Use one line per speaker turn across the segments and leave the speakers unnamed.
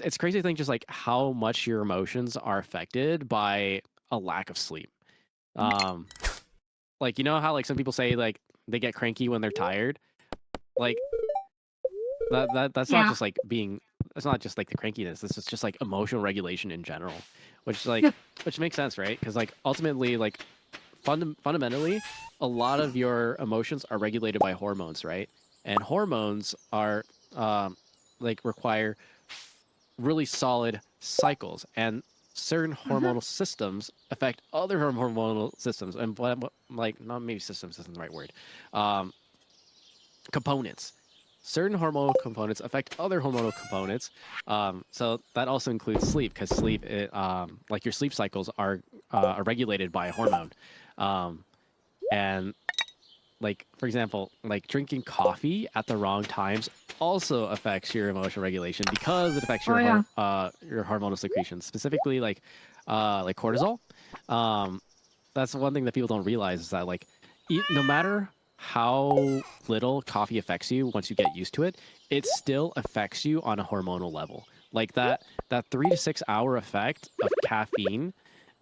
it's crazy to think just like how much your emotions are affected by a lack of sleep. Um, like you know how like some people say like they get cranky when they're tired. Like that's not
Yeah.
just like being. It's not just like the crankiness. This is just like emotional regulation in general, which like
Yep.
which makes sense, right? Because like ultimately like fundamentally, a lot of your emotions are regulated by hormones, right? And hormones are like require really solid cycles, and certain
Mm-hmm.
hormonal systems affect other hormonal systems, and like not maybe systems isn't the right word, um, components. Certain hormonal components affect other hormonal components. So that also includes sleep, because sleep, like your sleep cycles are regulated by a hormone. Um, and like for example, like drinking coffee at the wrong times also affects your emotional regulation because it affects
Oh yeah.
your hormonal secretions, specifically like cortisol. Um, that's one thing that people don't realize is that like no matter how little coffee affects you once you get used to it, it still affects you on a hormonal level. Like that 3 to 6 hour effect of caffeine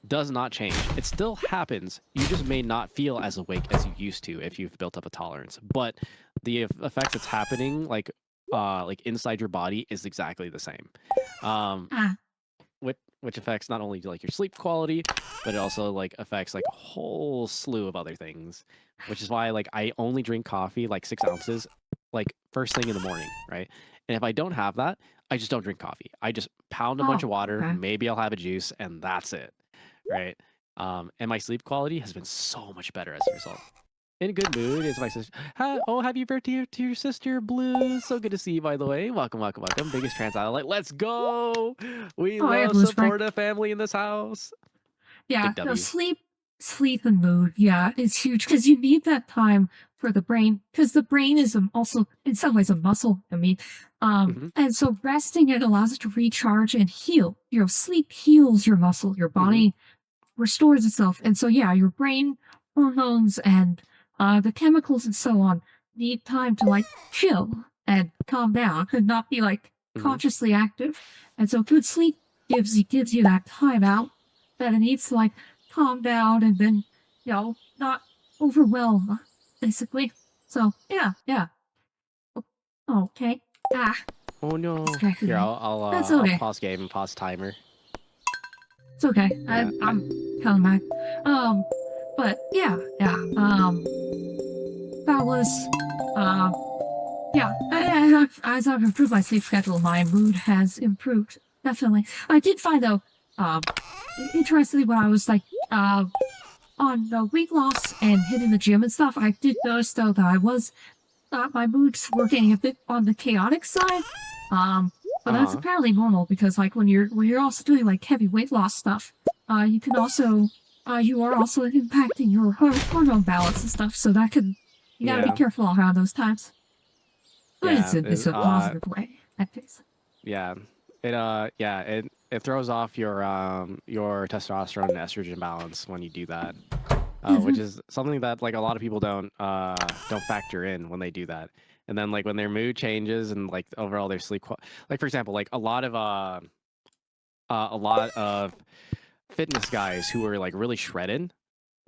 does not change. It still happens. You just may not feel as awake as you used to if you've built up a tolerance. But the effects that's happening like inside your body is exactly the same. Um,
Ah.
which affects not only like your sleep quality, but it also like affects like a whole slew of other things. Which is why like I only drink coffee like 6 ounces like first thing in the morning, right? And if I don't have that, I just don't drink coffee. I just pound a bunch
Oh.
of water,
Okay.
maybe I'll have a juice, and that's it, right? And my sleep quality has been so much better as a result. In a good mood is my sister. Oh, happy birthday to your sister, Blue. So good to see you, by the way. Welcome, welcome, welcome. Biggest trans ally. Let's go. We
Oh yeah,
love
Blue's Spring.
support a family in this house.
Yeah.
Big
No
W.
sleep and mood. Yeah, it's huge because you need that time for the brain because the brain is also in some ways a muscle. I mean,
Hmm.
and so resting it allows it to recharge and heal. You know, sleep heals your muscle. Your
Hmm.
body restores itself. And so, yeah, your brain hormones and the chemicals and so on need time to like chill and calm down and not be like
Hmm.
consciously active. And so, good sleep gives you that time out that it needs to like calm down and then not overwhelm basically. So yeah, yeah. Okay. Ah,
Oh no.
distracted
Here,
me. That's
I'll
okay.
pause game and pause timer.
It's okay.
Yeah.
I'm coming back. Um, but yeah, yeah. That was, uh, yeah. As I've improved my sleep schedule, my mood has improved. Definitely. I did find though, um, interestingly, when I was like, on the weight loss and hitting the gym and stuff, I did notice though that my moods were getting a bit on the chaotic side. But that's
Uh-huh.
apparently normal because like when you're also doing like heavy weight loss stuff, you can also you are also impacting your hormone balance and stuff. So that can you got to be
Yeah.
careful around those times. But it's
Yeah.
a it's a positive way. I think.
Yeah. It throws off your testosterone and estrogen balance when you do that. Which
Mm-hmm.
is something that like a lot of people don't factor in when they do that. And then like when their mood changes and like overall their like for example, like a lot of fitness guys who are like really shredded,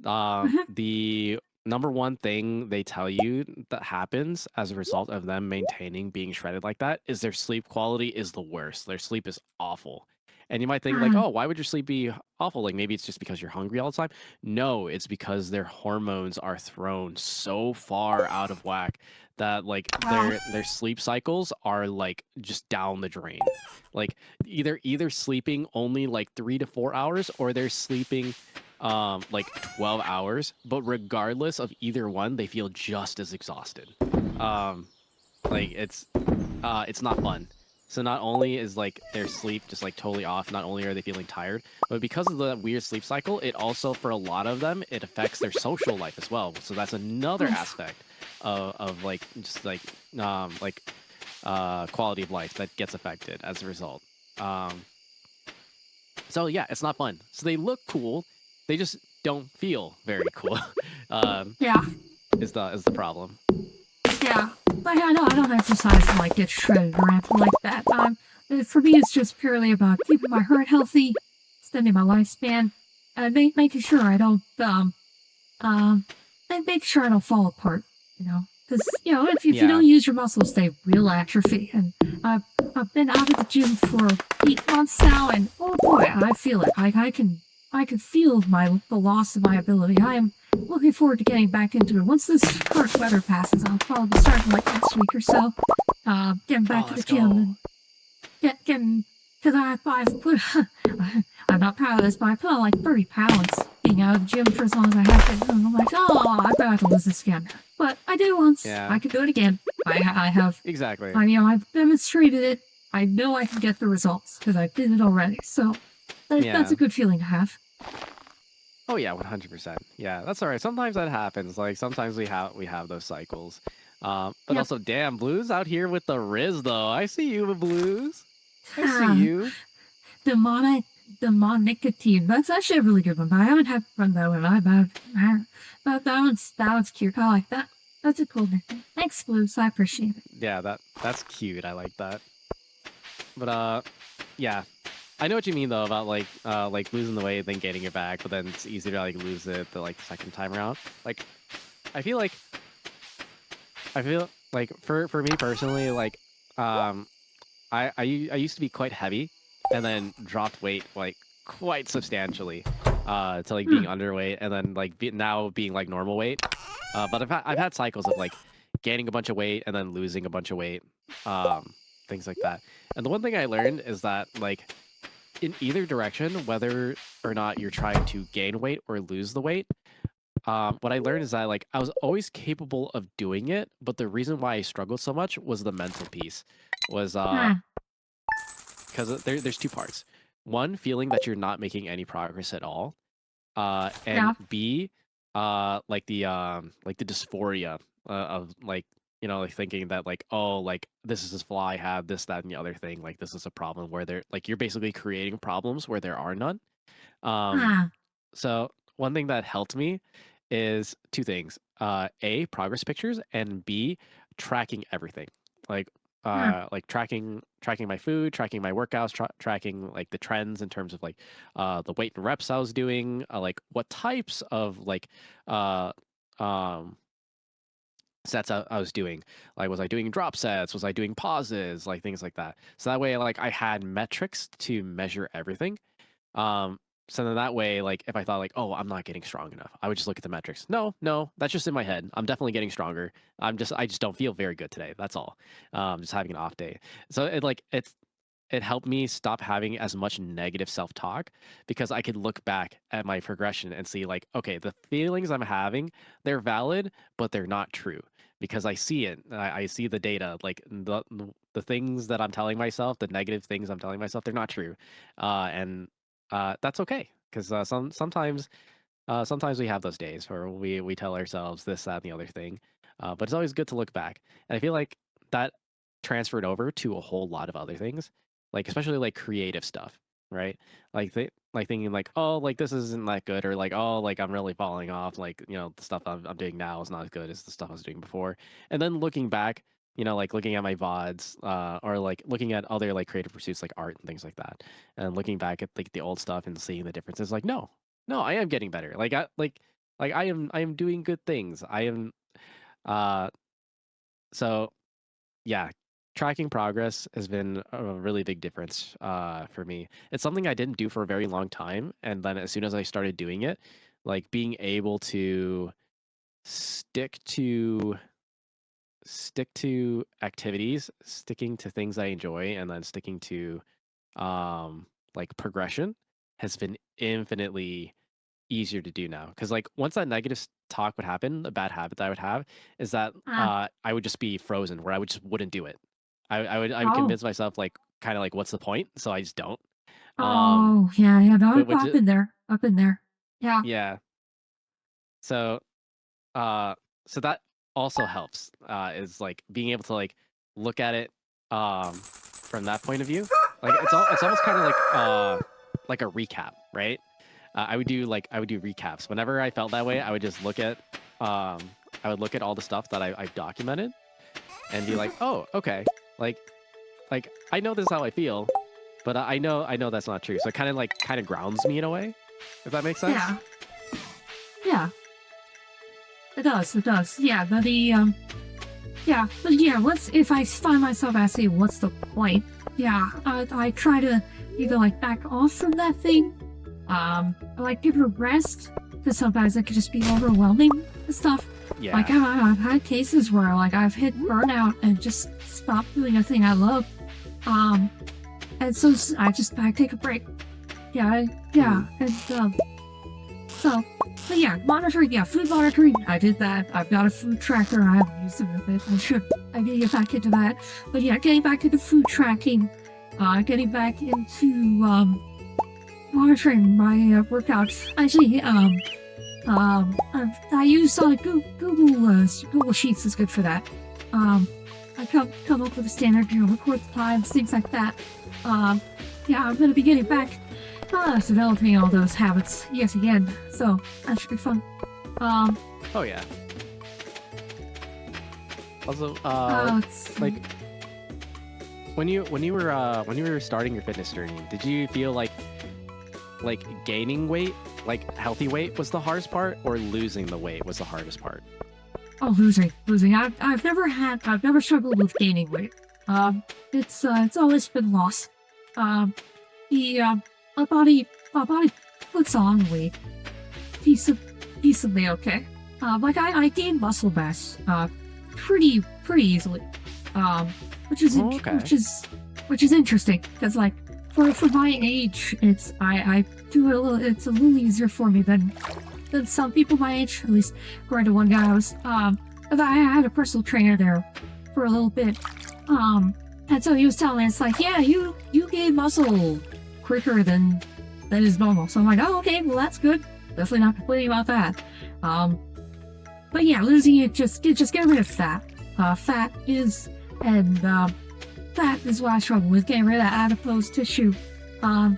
the number one thing they tell you that happens as a result of them maintaining being shredded like that is their sleep quality is the worst. Their sleep is awful. And you might think like, oh, why would your sleep be awful? Like maybe it's just because you're hungry all the time. No, it's because their hormones are thrown so far out of whack that like
Wow.
their sleep cycles are like just down the drain. Like either sleeping only like 3 to 4 hours or they're sleeping like 12 hours, but regardless of either one they feel just as exhausted. um like it's not fun. So not only is like their sleep just like totally off, not only are they feeling tired, but because of the weird sleep cycle, it also for a lot of them it affects their social life as well. So that's another
Oof.
aspect of like just like quality of life that gets affected as a result. um so yeah, it's not fun. So they look cool, they just don't feel very cool. um,
Yeah.
is the problem.
Yeah, like I don't exercise to like get shredded or anything like that. For me, it's just purely about keeping my heart healthy, extending my lifespan, and making sure I don't um and make sure I don't fall apart. You know, because if you
Yeah.
don't use your muscles, they will atrophy. And I've been out of the gym for 8 months now, and oh boy, I feel it. I can feel the loss of my ability. I am looking forward to getting back into it. Once this harsh weather passes, I'll probably start like next week or so. Getting back
Oh,
to the
let's
gym
go.
and getting because I've put I'm not proud of this, but I put on like 30 pounds being out of the gym for as long as I have been. And I'm like, oh, I've got to lose this again. But I did it once.
Yeah.
I can do it again. I have
Exactly.
I've demonstrated it. I know I can get the results because I did it already. So that's
Yeah.
a good feeling to have.
Oh yeah, 100%. Yeah, that's all right. Sometimes that happens. Like sometimes we have those cycles. But
Yep.
also, damn, Blues out here with the Riz though. I see you, Blues. I see
Ah,
you.
demonic nicotine. That's actually a really good one, but I haven't had fun that one. But that one's cute. I like that. That's a cool nickname. Thanks, Blues. I appreciate it.
Yeah, that's cute. I like that. But yeah, I know what you mean though about like losing the weight, then gaining it back, but then it's easy to like lose it the like second time around. Like I feel like I feel like for me personally, like um I used to be quite heavy, and then dropped weight like quite substantially, to like
Hmm.
being underweight, and then like now being like normal weight. But I've had cycles of like gaining a bunch of weight and then losing a bunch of weight, um, things like that. And the one thing I learned is that like in either direction, whether or not you're trying to gain weight or lose the weight, what I learned is that like I was always capable of doing it, but the reason why I struggled so much was the mental piece. Was
Ah,
because there's two parts. One, feeling that you're not making any progress at all, and
yeah.
B, like the dysphoria of like like thinking that like oh like this is this flaw I have, this that and the other thing, like this is a problem where they're like you're basically creating problems where there are none. Um,
Ah,
so one thing that helped me is two things. A, progress pictures, and B, tracking everything. Like
ah,
tracking my food, tracking my workouts, tracking like the trends in terms of like the weight and reps I was doing, like what types of like uh um sets I was doing. Like was I doing drop sets? Was I doing pauses? Like things like that. So that way like I had metrics to measure everything. Um, so then that way, like if I thought like, oh, I'm not getting strong enough, I would just look at the metrics. No, no, that's just in my head. I'm definitely getting stronger. I just don't feel very good today. That's all. Just having an off day. So it helped me stop having as much negative self-talk because I could look back at my progression and see like, okay, the feelings I'm having, they're valid, but they're not true because I see it. I see the data, like the things that I'm telling myself, the negative things I'm telling myself, they're not true, and that's okay because sometimes we have those days where we tell ourselves this, that, and the other thing, but it's always good to look back, and I feel like that transferred over to a whole lot of other things, like especially like creative stuff, right? Like thinking like, oh, like this isn't that good, or like, oh, like I'm really falling off. Like the stuff I'm doing now is not as good as the stuff I was doing before. And then looking back, like looking at my VODs, or like looking at other like creative pursuits like art and things like that, and looking back at like the old stuff and seeing the differences. Like, no, no, I am getting better. Like I am doing good things. I am uh so yeah, tracking progress has been a really big difference for me. It's something I didn't do for a very long time, and then as soon as I started doing it, like being able to stick to stick to activities, sticking to things I enjoy, and then sticking to like progression has been infinitely easier to do now. Because like once that negative talk would happen, a bad habit that I would have is that
ah.
I would just be frozen, where I would just wouldn't do it. I would
Oh,
convince myself like kind of like what's the point? So I just don't. Um,
oh, yeah, yeah. No,
but
I've been there. I've been there. Yeah.
yeah. So uh, so that also helps. Is like being able to like look at it from that point of view. Like it's almost kind of like a recap, right? I would do recaps whenever I felt that way. I would just look at I would look at all the stuff that I've documented, and be like, oh, okay, like I know this is how I feel, but I know that's not true. So it kind of grounds me in a way, if that makes sense.
Yeah. Yeah. It does. It does. Yeah. Yeah. But yeah. If I find myself asking, what's the point? Yeah. I try to either like back off from that thing, or like give it a rest, because sometimes it could just be overwhelming and stuff.
Yeah.
Like I've had cases where like I've hit burnout and just stopped doing a thing I love. And so I take a break. Yeah. And so, but yeah, monitoring, food monitoring, I did that. I've got a food tracker, I haven't used it a bit. I need to get back into that. But yeah, getting back into food tracking, getting back into, monitoring my, workouts. Actually, I use, Google Sheets is good for that. I come up with a standard, record the times, things like that. Yeah, I'm gonna be getting back developing all those habits yet again, so that should be fun.
Oh yeah. Also, like when you were starting your fitness journey, did you feel like gaining weight, like healthy weight, was the hardest part, or losing the weight was the hardest part?
Oh, losing. I've never struggled with gaining weight. It's always been loss. My body puts on weight decently okay. Like I gain muscle mass, pretty easily. Which is which is interesting, because like for my age, it's a little easier for me than some people my age, at least according to one guy I had a personal trainer there for a little bit. And so he was telling me, it's like, yeah, you gain muscle quicker than is normal. So I'm like, oh, okay, well that's good. Definitely not complaining about that. But yeah, losing it, just get rid of fat. Fat is what I struggle with, getting rid of that adipose tissue.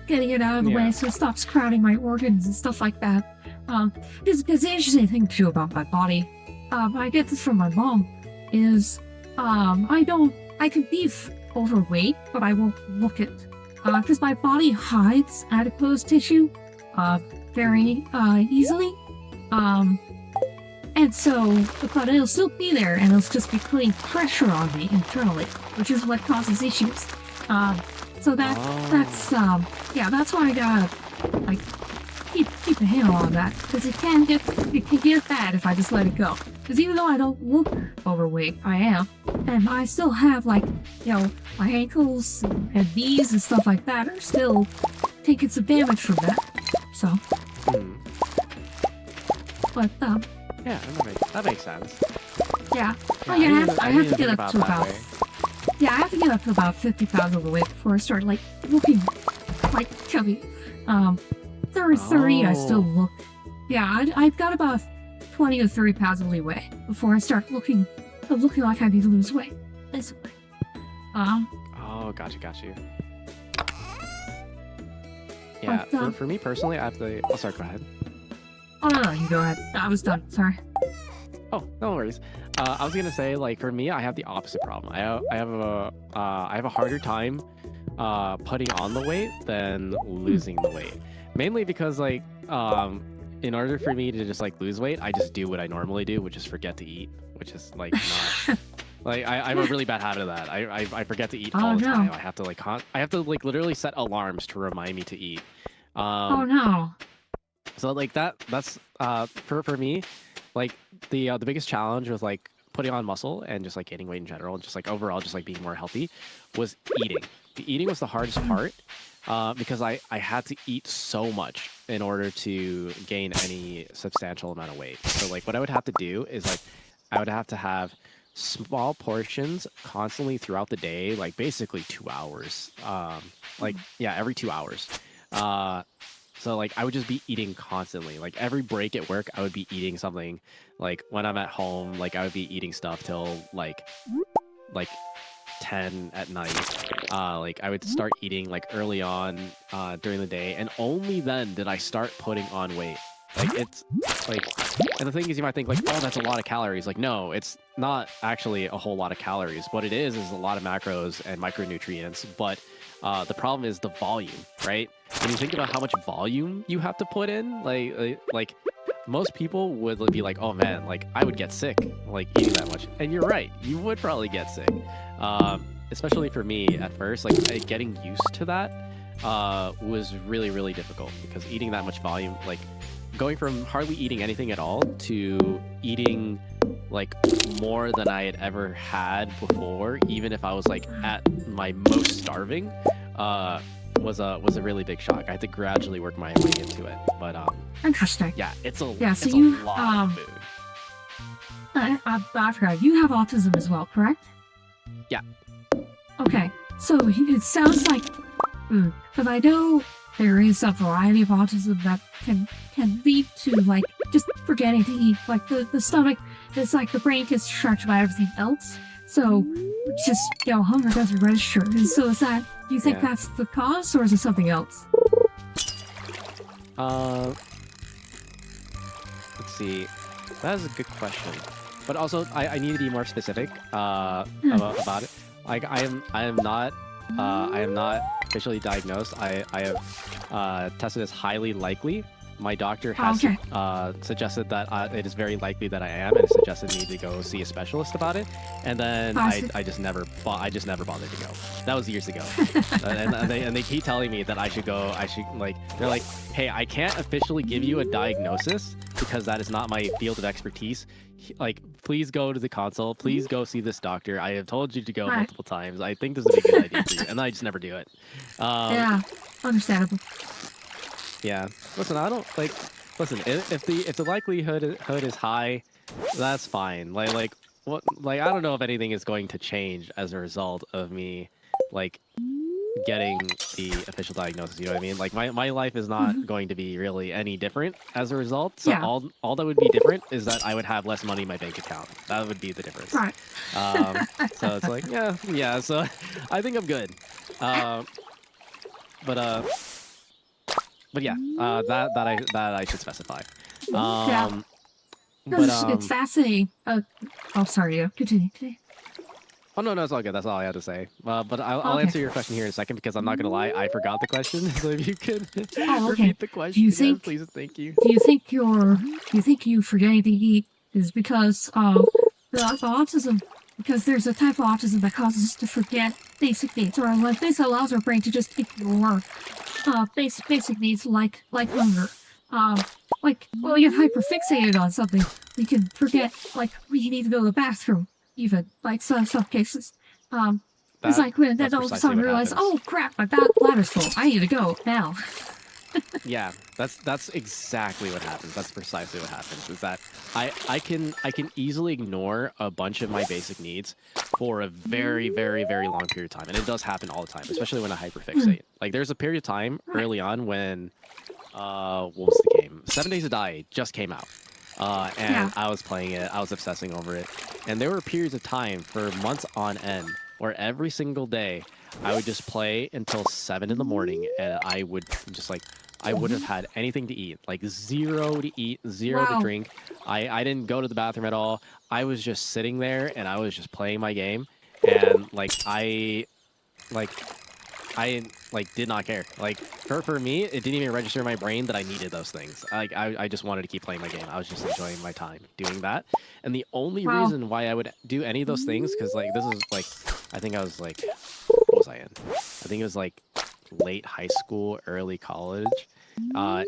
Getting it out of the way so it stops crowding my organs and stuff like that. Because the interesting thing too about my body, I get this from my mom, is I can be overweight, but I won't look it. Because my body hides adipose tissue very easily. And so, but it'll still be there, and it'll just be putting pressure on me internally, which is what causes issues. So that's why I gotta like keep a handle on that, because it can get bad if I just let it go. Because even though I don't look overweight, I am, and I still have like my ankles and knees and stuff like that are still taking some damage from that. So, but
yeah, that makes sense.
Yeah. Oh yeah, I have to get up to about. Yeah, I have to get up to about 50 pounds overweight before I start like looking like chubby. 30, I still look. Yeah, I've got about 20 to 30 pounds of leeway before I start looking like I need to lose weight. Basically.
Oh, got you. Yeah,
but,
for me personally, I have to. Oh, sorry, go ahead.
Oh no, you go ahead. I was done. Sorry.
Oh, no worries. I was gonna say, like, for me, I have the opposite problem. I have a harder time putting on the weight than losing the weight. Mainly because, like, in order for me to just like lose weight, I just do what I normally do, which is forget to eat, which is like not. Like I have a really bad habit of that. I forget to eat all the time. I have to like literally set alarms to remind me to eat.
Oh no.
So like that's for me, like the biggest challenge with like putting on muscle and just like gaining weight in general, and just like overall just like being more healthy, was eating. The eating was the hardest part, because I had to eat so much in order to gain any substantial amount of weight. So like what I would have to do is like I would have to have small portions constantly throughout the day, like basically 2 hours. Like yeah, every 2 hours. So like I would just be eating constantly. Like every break at work, I would be eating something. Like when I'm at home, like I would be eating stuff till like 10 at night. Like I would start eating like early on during the day, and only then did I start putting on weight. Like it's like, and the thing is, you might think like, oh, that's a lot of calories. Like, no, it's not actually a whole lot of calories. What it is a lot of macros and micronutrients. But the problem is the volume, right? When you think about how much volume you have to put in, like most people would be like, oh man, like I would get sick like eating that much. And you're right, you would probably get sick. Especially for me at first, like getting used to that was really, really difficult because eating that much volume, like going from hardly eating anything at all to eating like more than I had ever had before, even if I was like at my most starving, was a really big shock. I had to gradually work my way into it, but
Interesting.
yeah,
So
it's
you
a lot of food.
I forgot you have autism as well, correct?
Yeah.
Okay, so it sounds like, because I know there is a variety of autism that can lead to like just forgetting to eat. Like the stomach, it's like the brain gets distracted by everything else. So just hunger doesn't register. And so is that? Do you think that's the cause, or is it something else?
Let's see. That is a good question. But also, I need to be more specific about it. Like I am not officially diagnosed. I have tested as highly likely. My doctor has suggested that it is very likely that I am, and suggested me to go see a specialist about it. And then I just never bothered to go. That was years ago. and they keep telling me that I should go. They're like, hey, I can't officially give you a diagnosis because that is not my field of expertise. Like, please go to the consult. Please go see this doctor. I have told you to go multiple times. I think this would be a good idea for you, and I just never do it.
Yeah, understandable.
Yeah. Listen, I don't like. Listen, if the likelihood is high, that's fine. Like what? Like I don't know if anything is going to change as a result of me, like getting the official diagnosis. You know what I mean? Like my life is not going to be really any different as a result. So all that would be different is that I would have less money in my bank account. That would be the difference.
Right.
So it's like yeah. So I think I'm good. But yeah, that I should specify.
It's fascinating. Sorry. Continue.
Oh no, it's all good. That's all I had to say. But I'll answer your question here in a second because I'm not gonna lie, I forgot the question. So if you could repeat the question, again, please, thank you.
Do you think you forgetting to eat is because of the autism? Because there's a type of autism that causes us to forget basic needs, or like this allows our brain to just ignore basic needs like hunger. Like when we get hyperfixated on something, we can forget like we need to go to the bathroom. Even like some cases, it's like when then all of a sudden realize, oh crap, my bladder's full. I need to go now.
Yeah, that's exactly what happens. That's precisely what happens. Is that I can easily ignore a bunch of my basic needs for a very, very, very long period of time, and it does happen all the time, especially when I hyperfixate. Like there's a period of time early on when what was the game? 7 Days to Die just came out. And I was playing it, I was obsessing over it. And there were periods of time for months on end where every single day I would just play until 7 in the morning and I would just like, I wouldn't have had anything to eat, like 0 to eat, 0 to drink. I didn't go to the bathroom at all. I was just sitting there and I was just playing my game. And I did not care. Like for me, it didn't even register in my brain that I needed those things. Like I just wanted to keep playing my game. I was just enjoying my time doing that. And the only reason why I would do any of those things, because like this is like, I think I was like, what was I in? I think it was like late high school, early college,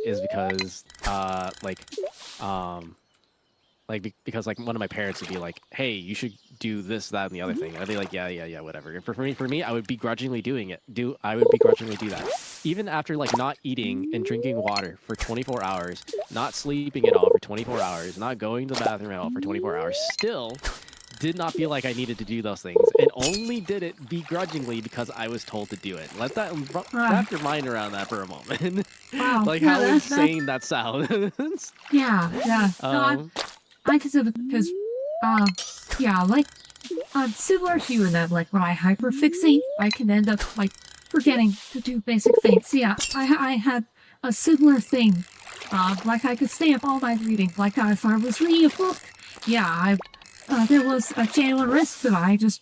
is because because like one of my parents would be like, hey, you should do this, that, and the other thing. And I'd be like, yeah, whatever. And for me, I would begrudgingly I would begrudgingly do that. Even after like not eating and drinking water for 24 hours, not sleeping at all for 24 hours, not going to the bathroom at all for 24 hours, still did not feel like I needed to do those things, and only did it begrudgingly because I was told to do it. Let that wrap your mind around that for a moment. Like how insane that sounds.
Yeah. I consider because, like, similar to you in that, like, when I hyperfixate, I can end up, like, forgetting to do basic things. Yeah, I had a similar thing, Like I could stay up all night reading. Like if I was reading a book, yeah, there was a genuine risk that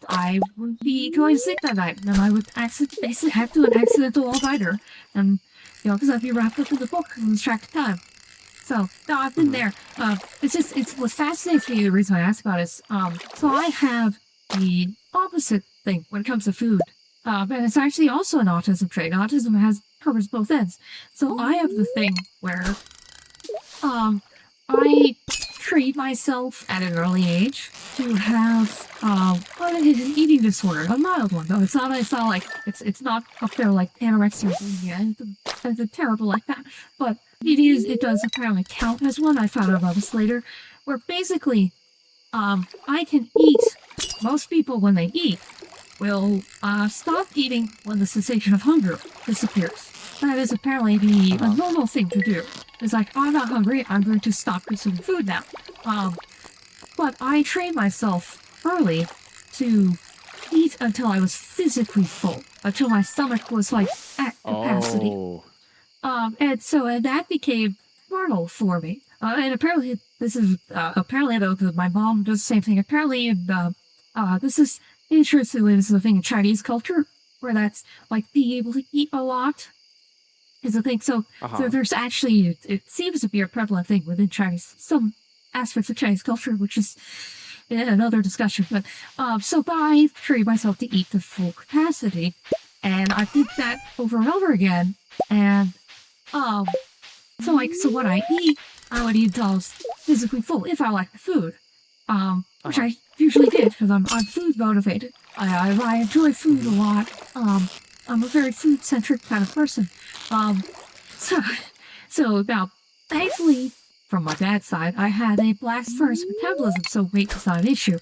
I would be going to sleep that night, and I would basically have to do an accidental all-nighter, and because I'd be wrapped up in the book and lose track of time. So no, I've been there. It's what's fascinating to me. The reason I asked about it is, so I have the opposite thing when it comes to food, and it's actually also an autism trait. Autism covers both ends. So I have the thing where I treat myself at an early age to have an eating disorder, a mild one though. It's not like it's not up there like anorexia or bulimia. It's terrible like that, but it does apparently count as one. I found out about this later, where basically I can eat. Most people when they eat will stop eating when the sensation of hunger disappears. That is apparently the normal thing to do. It's like, I'm not hungry, I'm going to stop consuming food now. But I trained myself early to eat until I was physically full, until my stomach was like at capacity.
Oh.
And that became normal for me. And apparently this is apparently though, because my mom does the same thing. Apparently, this is interestingly, this is a thing in Chinese culture where that's like being able to eat a lot is a thing. So there's actually, it seems to be a prevalent thing within Chinese, some aspects of Chinese culture, which is another discussion. But so I trained myself to eat to full capacity, and I did that over and over again. And so when I eat, I would eat until I was physically full if I like the food, which I usually did because I'm food motivated. I enjoy food a lot. I'm a very food-centric kind of person. So now, thankfully, from my dad's side, I had a blast furnace metabolism, so weight was not an issue.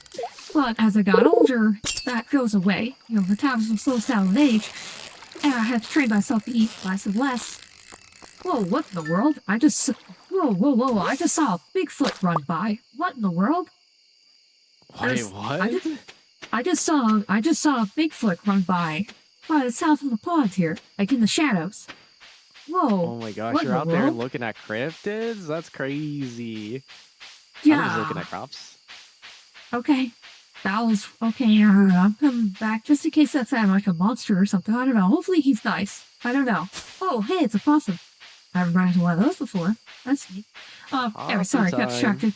But as I got older, that goes away. Metabolism slows down with age, and I had to train myself to eat less and less. Whoa, what in the world? I just saw a Bigfoot run by. What in the world?
Wait, what?
I just saw a Bigfoot run by the south of the pond here, like in the shadows. Whoa.
Oh my gosh, you're out there looking at cryptids? That's crazy.
Yeah.
I'm just looking at crops.
Okay. That was okay. I'm coming back just in case that sounded like a monster or something. I don't know. Hopefully he's nice. I don't know. Oh, hey, it's a possum. I haven't run into one of those before. That's neat. Anyway, sorry, I got distracted.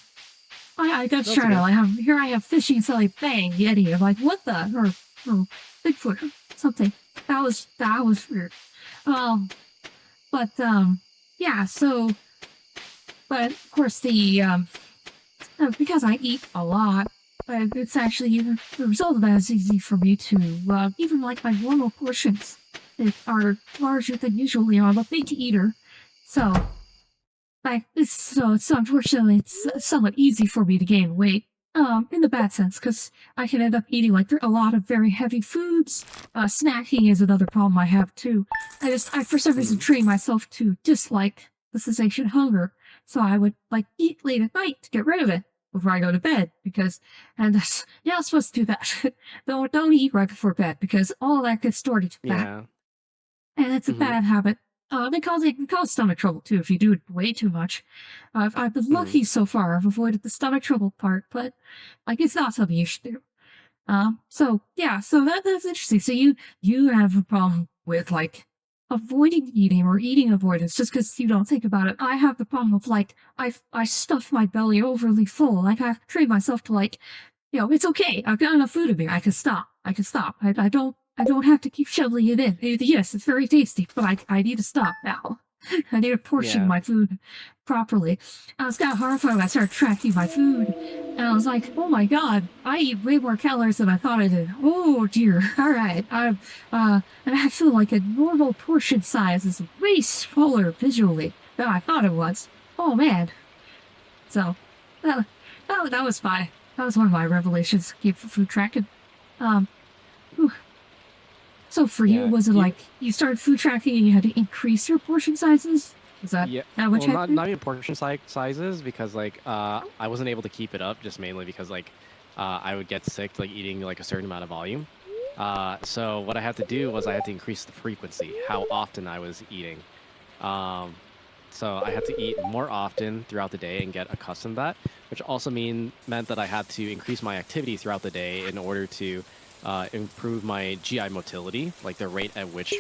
I got distracted. Okay. I have fishing, so like, bang, Yeti. I'm like, what the? Or Bigfoot or something. That was weird. Yeah, so, but of course because I eat a lot, it's actually, the result of that is easy for me to, even like my normal portions that are larger than usually. I'm a big eater, so unfortunately it's somewhat easy for me to gain weight. In the bad sense, because I can end up eating like a lot of very heavy foods. Snacking is another problem I have too. I for some reason train myself to dislike the sensation of hunger, so I would like eat late at night to get rid of it before I go to bed. You're not supposed to do that. don't eat right before bed because all that gets stored into fat, and it's a bad habit. It can cause stomach trouble too if you do it way too much. I've been lucky so far. I've avoided the stomach trouble part, but like it's not something you should do. So that's interesting. So you have a problem with like avoiding eating or eating avoidance just because you don't think about it. I have the problem of like I stuff my belly overly full. Like I train myself to like, it's okay. I've got enough food in me. I can stop. I don't have to keep shoveling it in. Yes, it's very tasty, but I need to stop now. I need to portion my food properly. I was kind of horrified when I started tracking my food, and I was like, oh my god, I eat way more calories than I thought I did. Oh dear. Alright. And I feel like a normal portion size is way smaller visually than I thought it was. Oh man. So, that was that was one of my revelations for food tracking. So for you, was it like you started food tracking and you had to increase your portion sizes? Is that what you had to do?
Not even portion sizes, because like I wasn't able to keep it up, just mainly because like I would get sick like eating like a certain amount of volume. So what I had to do was I had to increase the frequency, how often I was eating. so I had to eat more often throughout the day and get accustomed to that, which also meant that I had to increase my activity throughout the day in order to improve my GI motility, like the rate at which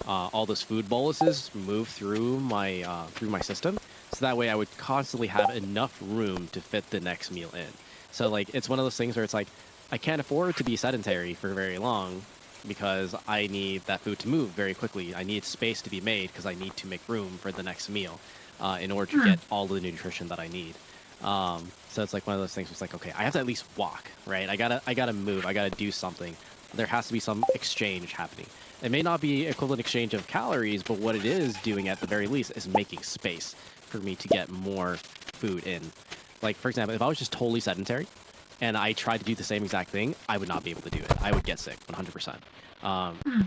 all those food boluses move through my system. So that way I would constantly have enough room to fit the next meal in. So like it's one of those things where it's like I can't afford to be sedentary for very long because I need that food to move very quickly. I need space to be made because I need to make room for the next meal in order to get all the nutrition that I need. So it's like one of those things. It's like, okay, I have to at least walk, right? I gotta move. I gotta do something. There has to be some exchange happening. It may not be equivalent exchange of calories, but what it is doing at the very least is making space for me to get more food in. Like for example, if I was just totally sedentary and I tried to do the same exact thing, I would not be able to do it. I would get sick 100%.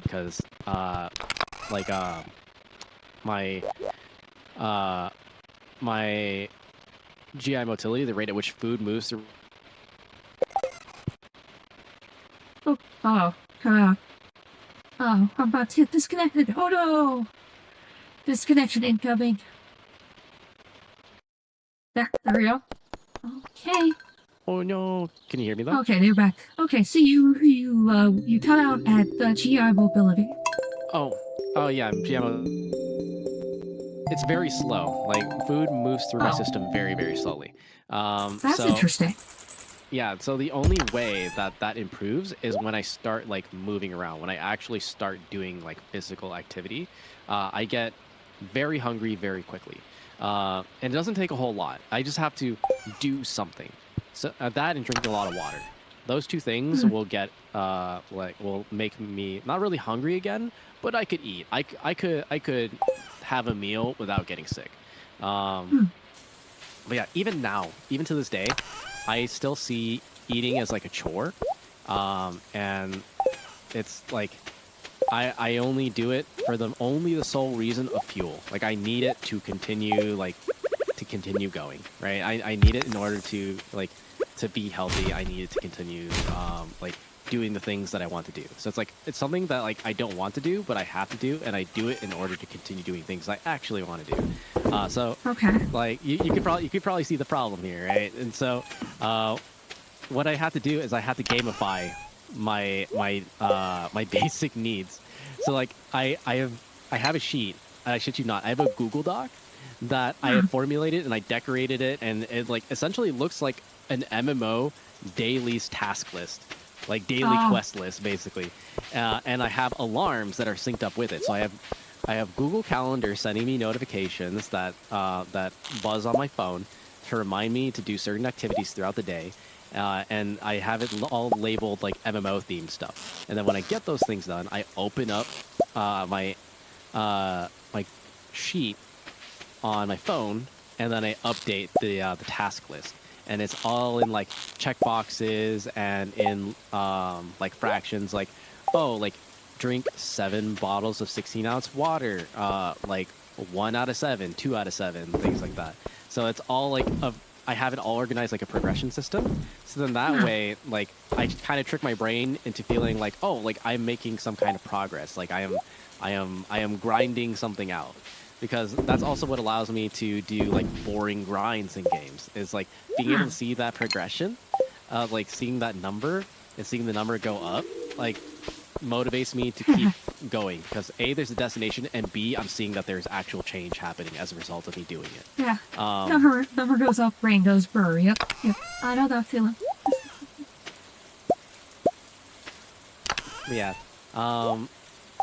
Because like my my GI motility, the rate at which food moves through.
Oh, I'm about to get disconnected. Oh no! Disconnection incoming. There we go. Okay.
Oh no! Can you hear me though?
Okay, they're back. Okay, so you cut out at the GI mobility.
Oh yeah, GMO. It's very slow. Like food moves through my system very, very slowly.
That's interesting.
Yeah, so the only way that that improves is when I start like moving around. When I actually start doing like physical activity, I get very hungry very quickly. And it doesn't take a whole lot. I just have to do something. So that and drink a lot of water. Those two things will get will make me not really hungry again, but I could eat. I could have a meal without getting sick. But yeah, even now, even to this day, I still see eating as like a chore. And it's like I only do it for only the sole reason of fuel. Like I need it to continue going, right? I need it in order to to be healthy. I need it to continue doing the things that I want to do. So it's like it's something that like I don't want to do, but I have to do, and I do it in order to continue doing things I actually want to do. So
okay,
like you could probably see the problem here, right? And so what I have to do is I have to gamify my basic needs. So like I have a sheet. I shit you not. I have a Google Doc that I have formulated and I decorated it, and it like essentially looks like an MMO dailies task list, like daily quest list basically. And I have alarms that are synced up with it. So I have Google Calendar sending me notifications that that buzz on my phone to remind me to do certain activities throughout the day. And I have it all labeled like MMO themed stuff. And then when I get those things done, I open up my sheet on my phone, and then I update the task list. And it's all in like checkboxes and in like fractions, like drink 7 bottles of 16-ounce water, like 1 out of 7, 2 out of 7, things like that. So it's all like I have it all organized like a progression system. So then that way, like I kind of trick my brain into feeling like, oh, like I'm making some kind of progress. Like I am grinding something out. Because that's also what allows me to do like boring grinds in games, is like being able to see that progression, like seeing that number and seeing the number go up, like motivates me to keep going, because A, there's a destination, and B, I'm seeing that there's actual change happening as a result of me doing it.
Yeah. Number goes up, brain goes burr. Yep. I know that feeling.
Yeah.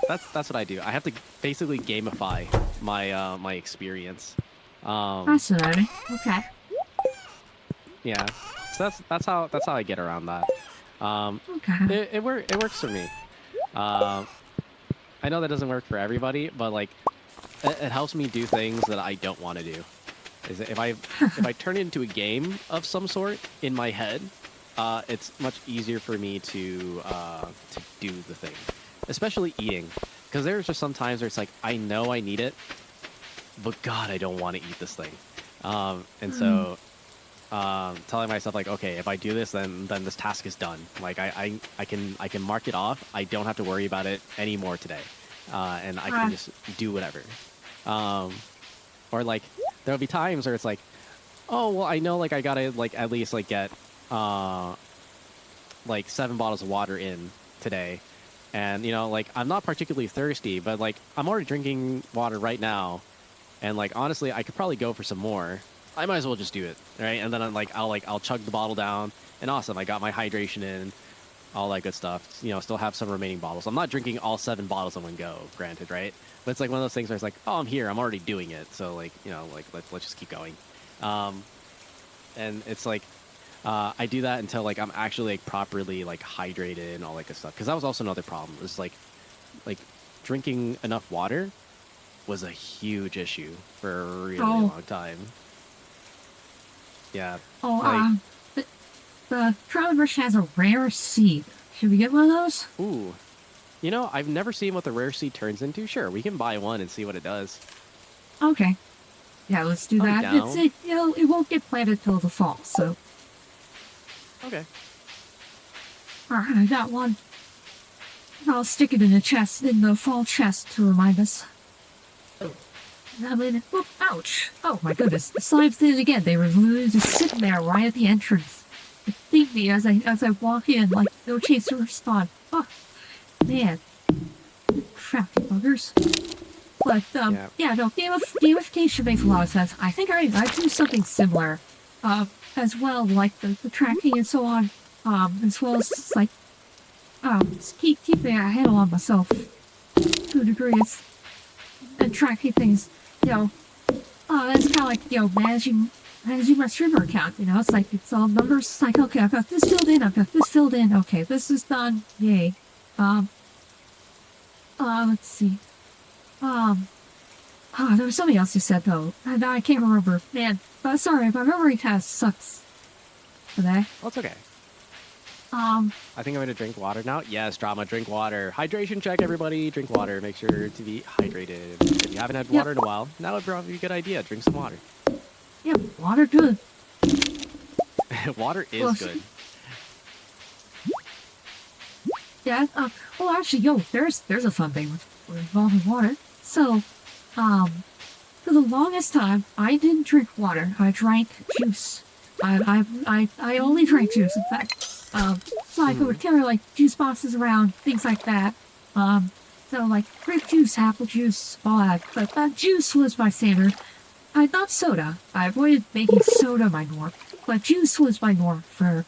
That's what I do. I have to basically gamify my my experience.
Fascinating. Okay.
Yeah. So that's how I get around that.
Okay.
It works for me. I know that doesn't work for everybody, but like it helps me do things that I don't want to do. Is if I turn it into a game of some sort in my head, it's much easier for me to do the thing, especially eating, because there's just some times where it's like I know I need it, but God, I don't want to eat this thing, and so telling myself like, okay, if I do this, then this task is done. Like I can mark it off. I don't have to worry about it anymore today, and I can just do whatever. Or like there'll be times where it's like, oh well, I know like I gotta like at least like get like 7 bottles of water in today, and you know like I'm not particularly thirsty, but like I'm already drinking water right now, and like honestly I could probably go for some more. I might as well just do it, right? And then I'm like I'll chug the bottle down, and awesome, I got my hydration in, all that good stuff. You know, still have some remaining bottles. I'm not drinking all 7 bottles in one go, granted, right? But it's like one of those things where it's like, oh, I'm here, I'm already doing it, so like you know like let's just keep going. Um, and it's like I do that until like I'm actually like properly like hydrated and all that good stuff. Because that was also another problem. Is like drinking enough water was a huge issue for a really
Oh,
long time. Yeah,
oh,
like
the Travel Bush has a rare seed. Should we get one of those?
ooh, you know I've never seen what the rare seed turns into. Sure, we can buy one and see what it does.
Okay. Yeah, let's do
I'm
that. It's
down.
it, you know, it won't get planted till the fall, so.
Okay.
Alright, I got one. I'll stick it in the chest, in the fall chest to remind us. I mean, whoop, ouch. Oh my goodness, the slimes did it again. They were literally just sitting there right at the entrance. They think me as I walk in, like, no chance to respond. Oh, man. Crafty buggers. But,
Yeah.
yeah, no, gamification makes a lot of sense. I think I do something similar, as well, like the tracking and so on, as well as, like, just keeping a handle on myself to a degree. And tracking things, you know, it's kind of like, you know, managing my streamer account, you know, it's like, it's all numbers. It's like, okay, I've got this filled in, I've got this filled in, okay, this is done, yay. Um, let's see. There was something else you said, though, and I can't remember. Man, sorry, my memory kind of sucks today.
Well, it's okay.
Um,
I think I'm going to drink water now. Yes, drama, drink water. Hydration check, everybody. Drink water. Make sure to be hydrated. If you haven't had
yep,
water in a while, now would probably be a good idea. Drink some water.
yep, water good.
Water is
Well,
good.
yeah, well, actually, yo, there's a fun thing with involving water. So, for the longest time, I didn't drink water. I drank juice. I only drank juice, in fact. So I would carry, like, juice boxes around, things like that. So, like, grape juice, apple juice, all that. But juice was my standard. Not soda. I avoided making soda my norm. But juice was my norm for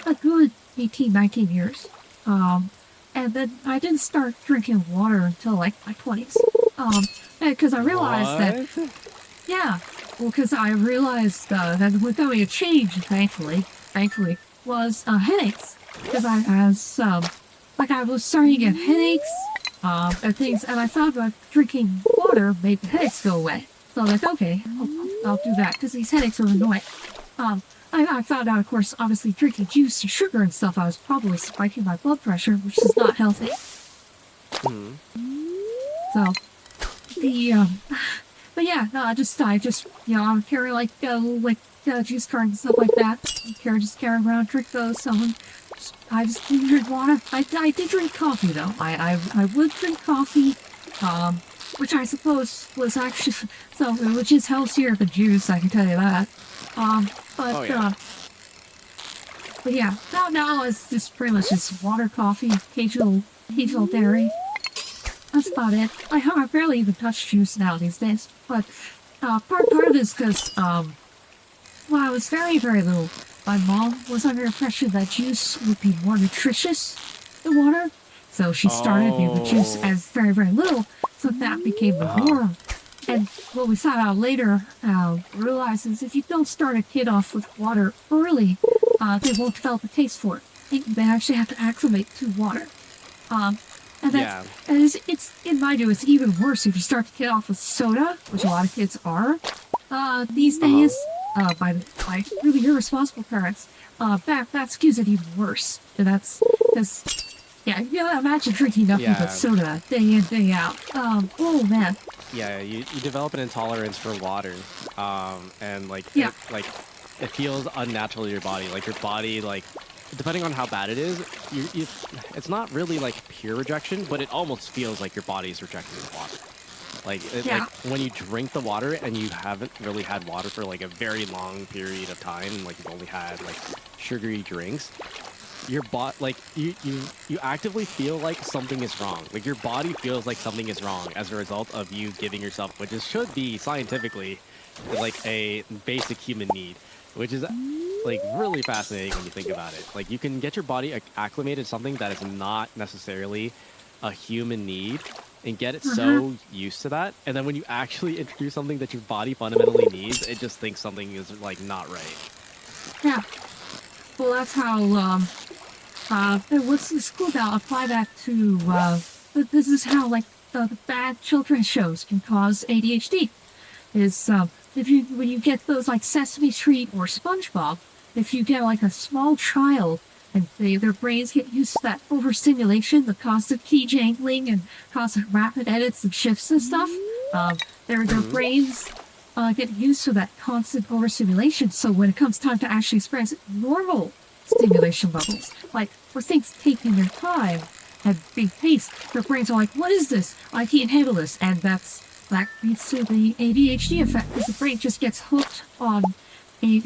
a good 18, 19 years. And then I didn't start drinking water until, like, my 20s. Because I realized that, yeah, well, because I realized that what got me a change, thankfully, was headaches. Because I was starting to get headaches, and things, and I thought that drinking water made the headaches go away. So I was like, okay, I'll do that, because these headaches are annoying. I found out, of course, obviously drinking juice and sugar and stuff, I was probably spiking my blood pressure, which is not healthy. So, but yeah, no, I just, you know, I would carry, like, juice cartons and stuff like that. Just carry around, drink those, so I just didn't drink water. I did drink coffee, though. I would drink coffee, which I suppose was actually, so, which is healthier than juice, I can tell you that. But,
Oh, yeah.
But yeah, now it's just pretty much just water, coffee, occasional dairy. That's about it. I barely even touch juice now these days. But part of it is because when I was very, very little, my mom was under the impression that juice would be more nutritious than water. So she started me with juice as very, very little, so that became the norm. And what we found out later, realized is if you don't start a kid off with water early, they won't develop a taste for it. They actually have to acclimate to water. And that's, and it's in my view, it's even worse if you start the kid off with soda, which a lot of kids are these days, by really irresponsible parents. That skews it even worse. And that's because, yeah, you know, imagine drinking nothing but soda day in, day out. Oh man.
Yeah, you develop an intolerance for water, and like it feels unnatural to your body. Like your body, like depending on how bad it is, it's not really like pure rejection, but it almost feels like your body's rejecting the water.
Yeah.
Like when you drink the water and you haven't really had water for like a very long period of time, and like you've only had like sugary drinks, your body like you actively feel like something is wrong. Like your body feels like something is wrong as a result of you giving yourself, which is should be scientifically like a basic human need, which is like really fascinating when you think about it. Like you can get your body acclimated to something that is not necessarily a human need and get it
Uh-huh.
so used to that, and then when you actually introduce something that your body fundamentally needs, it just thinks something is like not right.
Yeah. Well, that's how, what's the school about? Apply that to, this is how, like, the bad children's shows can cause ADHD. Is, when you get those, like, Sesame Street or SpongeBob, if you get, like, a small child and their brains get used to that overstimulation, the constant key jangling and constant rapid edits and shifts and stuff, their
Hmm.
brains get used to that constant overstimulation. So when it comes time to actually experience normal stimulation levels, like where things taking their time and being paced, their brains are like, "What is this? I can't handle this," and that leads to the ADHD effect because the brain just gets hooked on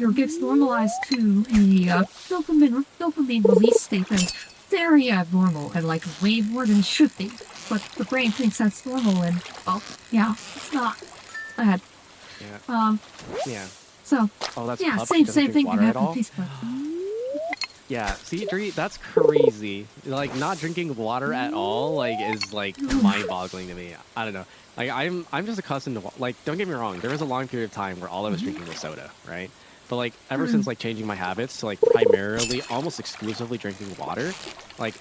or gets normalized to a dopamine release state that's very abnormal and like way more than it should be. But the brain thinks that's normal, and well, yeah, it's not. Bad.
Yeah.
Um,
Yeah.
so
Oh, that's
yeah,
pup. She doesn't
same
drink
thing can
water at
happen with
all.
these bugs.
Yeah, see, Dree, that's crazy. Like not drinking water at all, like is like mind-boggling to me. I don't know. Like I'm just accustomed to like. Don't get me wrong. There was a long period of time where all I was drinking was soda, right? But like ever since like changing my habits to like primarily, almost exclusively drinking water, like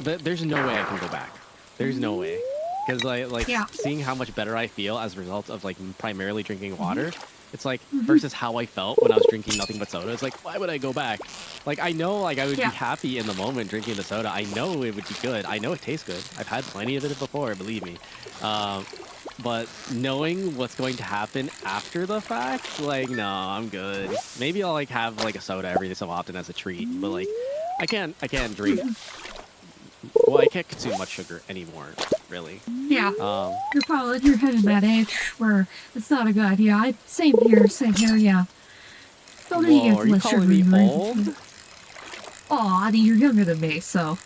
there's no way I can go back. There's no way, because
Yeah.
seeing how much better I feel as a result of like primarily drinking
Mhm.
water. It's like
Mhm.
versus how I felt when I was drinking nothing but soda. It's like, why would I go back? Like I know like I would be
Yeah.
happy in the moment drinking the soda. I know it would be good. I know it tastes good. I've had plenty of it before, believe me. Um, but knowing what's going to happen after the fact, like no, I'm good. Maybe I'll like have like a soda every so often as a treat, but like I can't drink. Well, I can't consume much sugar anymore, really.
Yeah.
Um,
You're heading that age where it's not a good idea. Same here, same here. Yeah. Don't need to
whoa,
get
are you
less
calling
sugar
me
in your
old?
anything. Oh, I mean, you're younger than me, so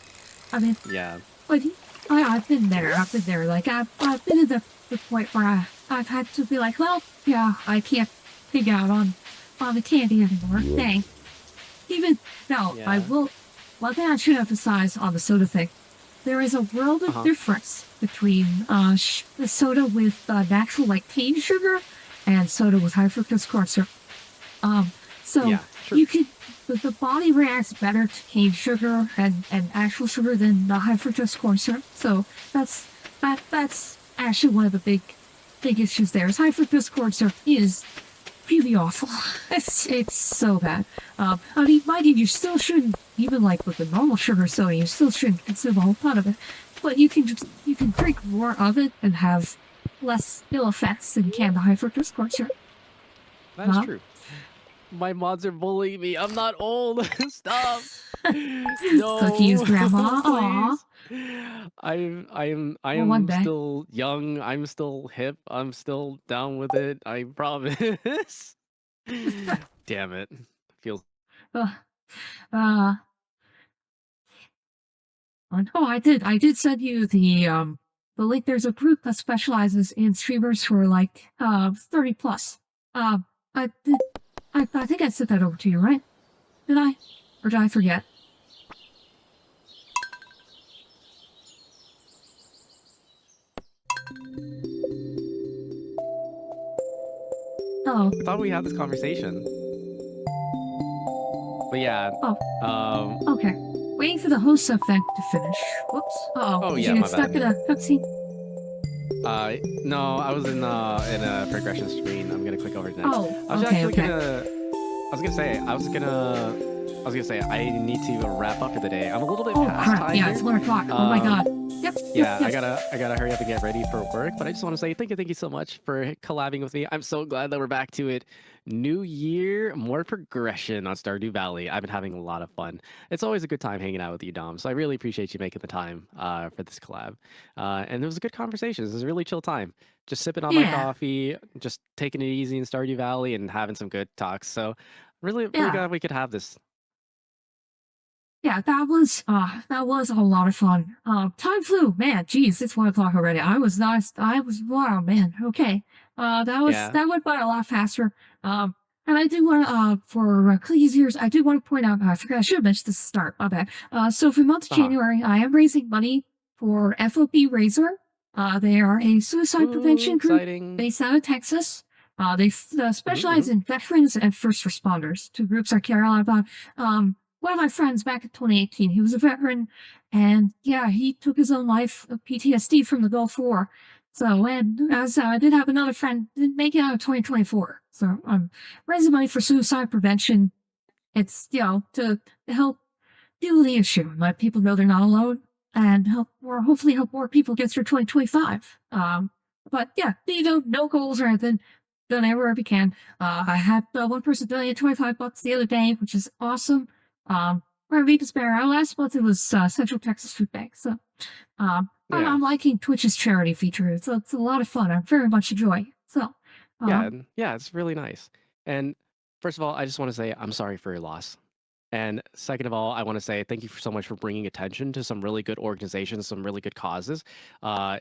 I mean,
Yeah.
like I've been there. I've been there. Like I've been at the point where I've had to be like, well, yeah, I can't pig out on the candy anymore. Dang. Even now, I
Yeah.
will. One thing I should emphasize on the soda thing: there is a world of
Uh-huh.
difference between the soda with natural like cane sugar and soda with high fructose corn syrup. So
Yeah. True.
you could the body reacts better to cane sugar and actual sugar than the high fructose corn syrup. So that's actually one of the big issues there. Is high fructose corn syrup is really awful. It's so bad. I mean, mind you, you still shouldn't even like with the normal sugar soda. You still shouldn't consume a whole ton of it. But you can drink more of it and have less ill effects than you can the high fructose corn syrup.
That is
Uh,
true. My mods are bullying me. I'm not old. Stop. No,
Cookie's grandma. Aw.
please. I
Well, one
am
day.
still young. I'm still hip. I'm still down with it. I promise. Damn it. Feels
Uh, uh, oh, I did send you the link. There's a group that specializes in streamers who are like 30 plus. I did I think I sent that over to you, right? Did I? Or did I forget? Oh,
I thought we had this conversation. But yeah.
oh,
Um
okay. Waiting for the host event to finish. Whoops. Uh oh.
oh
Did
yeah,
you get
my
stuck
bad.
in a cutscene?
No, I was in a progression screen. I'm gonna click over to next.
Oh,
I was
okay,
actually
okay.
gonna I was gonna say I was gonna I was gonna say I need to wrap up for the day. I'm a little bit
Oh
past
crap!
time
Yeah, it's
here.
1 o'clock. Oh my
Um,
god. Yep, yep,
yeah,
yep.
I gotta hurry up and get ready for work. But I just want to say thank you so much for collabing with me. I'm so glad that we're back to it. New year, more progression on Stardew Valley. I've been having a lot of fun. It's always a good time hanging out with you, Dom. So I really appreciate you making the time for this collab. And it was a good conversation. It was a really chill time. Just sipping on my
Yeah,
coffee, just taking it easy in Stardew Valley, and having some good talks. So really
yeah.
glad we could have this.
Yeah, that was a lot of fun. Time flew, man. Geez, it's 1 o'clock already. I was wow, man. Okay,
Yeah.
that went by a lot faster. And I do want for Clicky's ears, I do want to point out. I forgot I should have mentioned this at the start. My bad. So for the month of
Uh huh.
January, I am raising money for FOP Razor. They are a suicide
Ooh,
prevention group
exciting.
based out of Texas. They specialize
Mhm.
in veterans and first responders, two groups I care a lot about. One of my friends back in 2018, he was a veteran, and yeah, he took his own life of PTSD from the Gulf War. So, and as I did have another friend didn't make it out of 2024. So I'm raising money for suicide prevention. It's, to help deal with the issue and let people know they're not alone and help, or hopefully help more people get through 2025. But yeah, no goals or anything. Donate wherever you can. I had one person donate $25 the other day, which is awesome. Wherever you can spare. Our last month it was Central Texas Food Bank. So
Yeah.
I'm liking Twitch's charity feature. It's a lot of fun. I very much enjoy it. So,
Yeah,
um,
and yeah, it's really nice. And first of all, I just want to say I'm sorry for your loss. And second of all, I want to say thank you so much for bringing attention to some really good organizations, some really good causes. I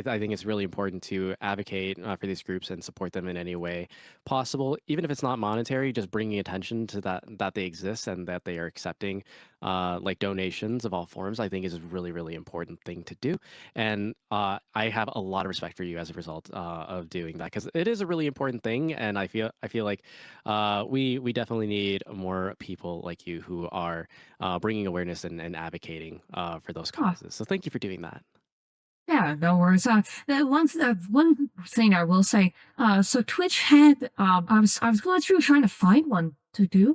think it's really important to advocate for these groups and support them in any way possible, even if it's not monetary. Just bringing attention to that they exist and that they are accepting like donations of all forms. I think is a really important thing to do. And I have a lot of respect for you as a result of doing that because it is a really important thing. And I feel like we definitely need more people like you who are bringing awareness and advocating for those
oh,
causes. So thank you for doing that.
yeah, no worries. One thing I will say. So Twitch had. I was going through trying to find one to do.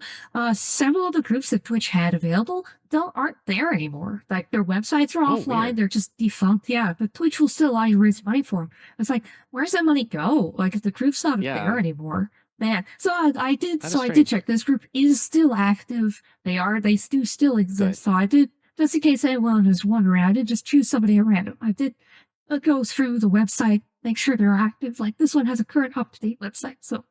Several of the groups that Twitch had available aren't there anymore. Like their websites are
Oh,
offline.
weird.
They're just defunct. Yeah, but Twitch will still allow you to raise money for them. It's like, where's that money go? Like if the group's not there
Yeah,
anymore. Man,
that is
I did
strange.
check. This group is still active. They do still
Good.
exist. So I did, just in case anyone was wondering, I did just choose somebody at random. I did go through the website, make sure they're active. Like this one has a current up to date website. So,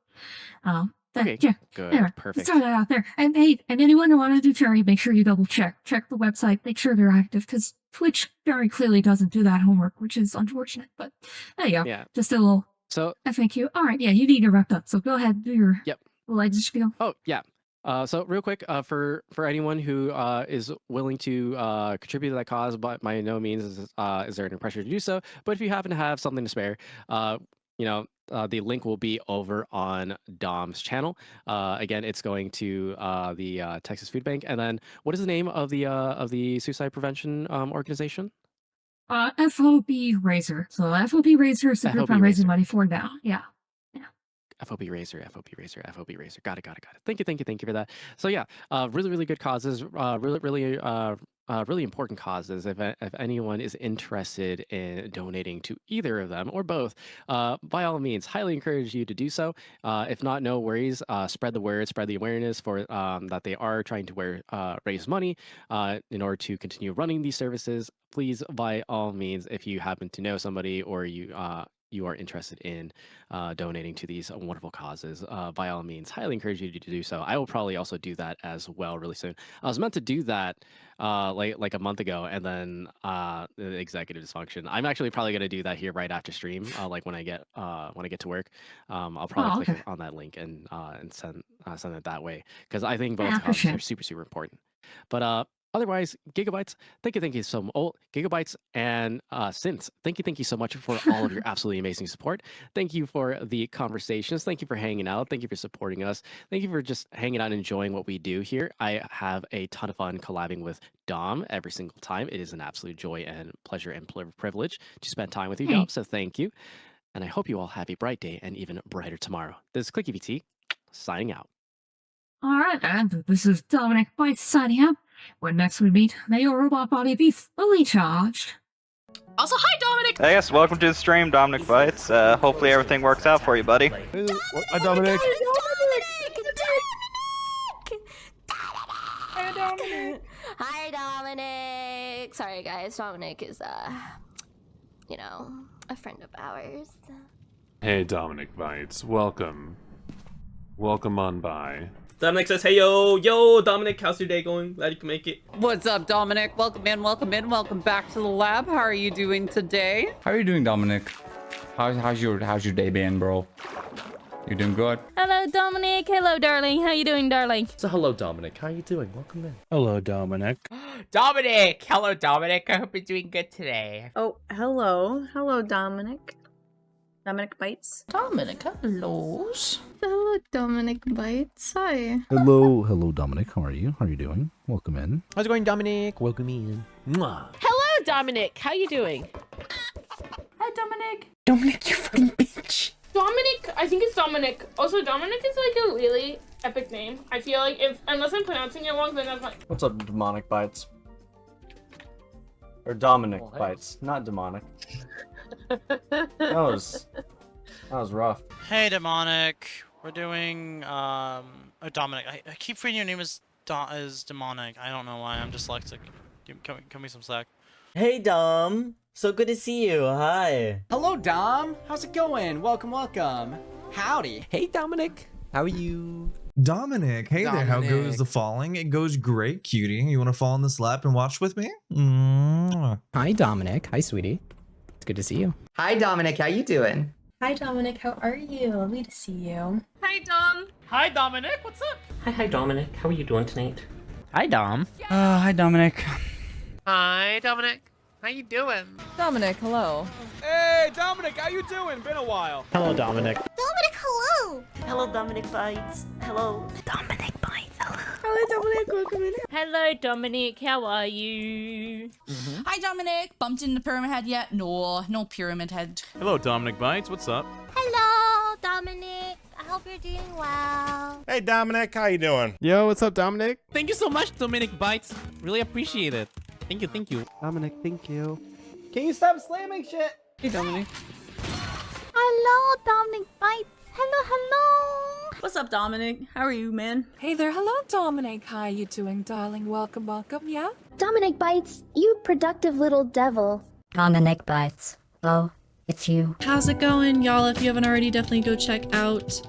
that,
Okay,
yeah. Anyway,
good.
just throw
Perfect.
that out there. And hey, and anyone who wants to do charity, make sure you double check the website, make sure they're active because Twitch very clearly doesn't do that homework, which is unfortunate. But there you go.
Yeah.
Just a little
So,
FAQ. All right. Yeah, you need to wrap up. So go ahead, do your
yep.
legs spiel.
Oh, yeah. So real quick, for anyone who is willing to contribute to that cause, but by no means is there any pressure to do so. But if you happen to have something to spare, uh, the link will be over on Dom's channel. Again, it's going to the Texas Food Bank. And then, what is the name of the suicide prevention organization?
FOB Razor. So FOB Razor is the group
FOB
I'm raising
Racer.
money for now. Yeah. Yeah.
FOB Racer, FOB Racer, FOB Racer. Got it. Thank you for that. So yeah, really good causes. Really important causes. If anyone is interested in donating to either of them or both, by all means, highly encourage you to do so. If not, no worries. Spread the word, spread the awareness for that they are trying to raise money in order to continue running these services. Please, by all means, if you happen to know somebody or you are interested in donating to these wonderful causes, by all means, highly encourage you to do so. I will probably also do that as well really soon. I was meant to do that like a month ago, and then the executive dysfunction. I'm actually probably gonna do that here right after stream, like when I get to work. I'll probably
Oh,
click
okay.
on that link and send it that way because I think
Yeah, I
both causes
appreciate
are
it.
super important. But otherwise, Gigabytes, thank you so much. Oh, Gigabytes and Synths, thank you so much for all of your absolutely amazing support. Thank you for the conversations. Thank you for hanging out. Thank you for supporting us. Thank you for just hanging out and enjoying what we do here. I have a ton of fun collabing with Dom every single time. It is an absolute joy and pleasure and privilege to spend time with you, Dom.
Hey,
So thank you. And I hope you all have a bright day and even brighter tomorrow. This is Clicky VT signing out.
Alright, and this is Dominic Bytes signing out. When next we meet, may your robot body be fully charged.
Also, hi, Dominic!
Hey guys, welcome to the stream, Dominic Bytes. Hopefully everything works out for you, buddy.
Hi, Dominic.
Hi, Dominic! Hi, Dominic! Sorry, guys. Dominic is, you know, a friend of ours.
Hey, Dominic Bytes. Welcome. Welcome on by.
Dominic says, hey, yo, Dominic, how's your day going? Glad you can make it.
What's up, Dominic? Welcome in, welcome back to the lab. How are you doing today?
How are you doing, Dominic? How's your day been, bro? You doing good?
Hello, Dominic. Hello, darling. How you doing, darling?
So, hello, Dominic. How are you doing? Welcome in.
Hello, Dominic.
Dominic! Hello, Dominic. I hope you're doing good today.
Oh, hello. Hello, Dominic. Dominic Bytes.
Dominic, hello.
Hello, Dominic Bytes. Hi.
Hello, Dominic. How are you? How are you doing? Welcome in.
How's it going, Dominic? Welcome in. Mwah.
Hello, Dominic. How you doing?
Hi, Dominic.
Dominic, you fucking bitch.
Dominic, I think it's Dominic. Also, Dominic is like a really epic name. I feel like unless I'm pronouncing it wrong, then that's fine.
What's up, Demonic Bytes? Or Dominic Bytes, not demonic. That was rough.
Hey, Demonic. We're doing, oh, Dominic. I keep reading your name as Demonic. I don't know why. I'm dyslexic. Give me some slack.
Hey, Dom. So good to see you. Hi.
Hello, Dom. How's it going? Welcome. Howdy.
Hey, Dominic. How are you?
Dominic, hey there, how goes the falling? It goes great, cutie. You want to fall in this lap and watch with me? Mwah.
Hi, Dominic. Hi, sweetie. It's good to see you.
Hi, Dominic. How you doing?
Hi, Dominic. How are you? Lovely to see you.
Hi, Dom.
Hi, Dominic. What's up?
Hi, Dominic. How are you doing tonight?
Hi, Dom.
Hi, Dominic.
Hi, Dominic. How you doing?
Dominic, hello.
Hey, Dominic. How you doing? Been a while.
Hello, Dominic.
Dominic, hello!
Hello, Dominic Bytes. Hello.
Dominic Bytes, hello.
Hello, Dominic. Welcome in.
Hello, Dominic. How are you?
Hi, Dominic. Bumped into the pyramid head yet? No pyramid head.
Hello, Dominic Bytes. What's up?
Hello, Dominic. I hope you're doing well.
Hey, Dominic. How you doing?
Yo, what's up, Dominic?
Thank you so much, Dominic Bytes. Really appreciate it. Thank you.
Dominic, thank you.
Can you stop slamming shit?
Hey, Dominic.
Hello, Dominic Bytes. Hello.
What's up, Dominic? How are you, man?
Hey there. Hello, Dominic. How you doing, darling? Welcome. Yeah?
Dominic Bytes, you productive little devil.
Dominic Bytes. Oh, it's you.
How's it going, y'all? If you haven't already, definitely go check out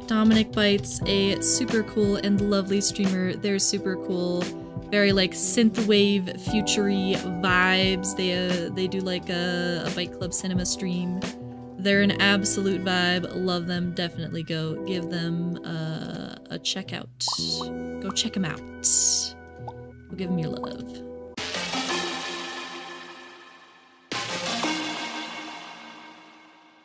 Dominic Bytes, a super cool and lovely streamer. They're super cool. Very like synthwave futury vibes. They do like a Byte Club Cinema stream. They're an absolute vibe. Love them. Definitely go give them a check out. Go check them out. Go give them your love.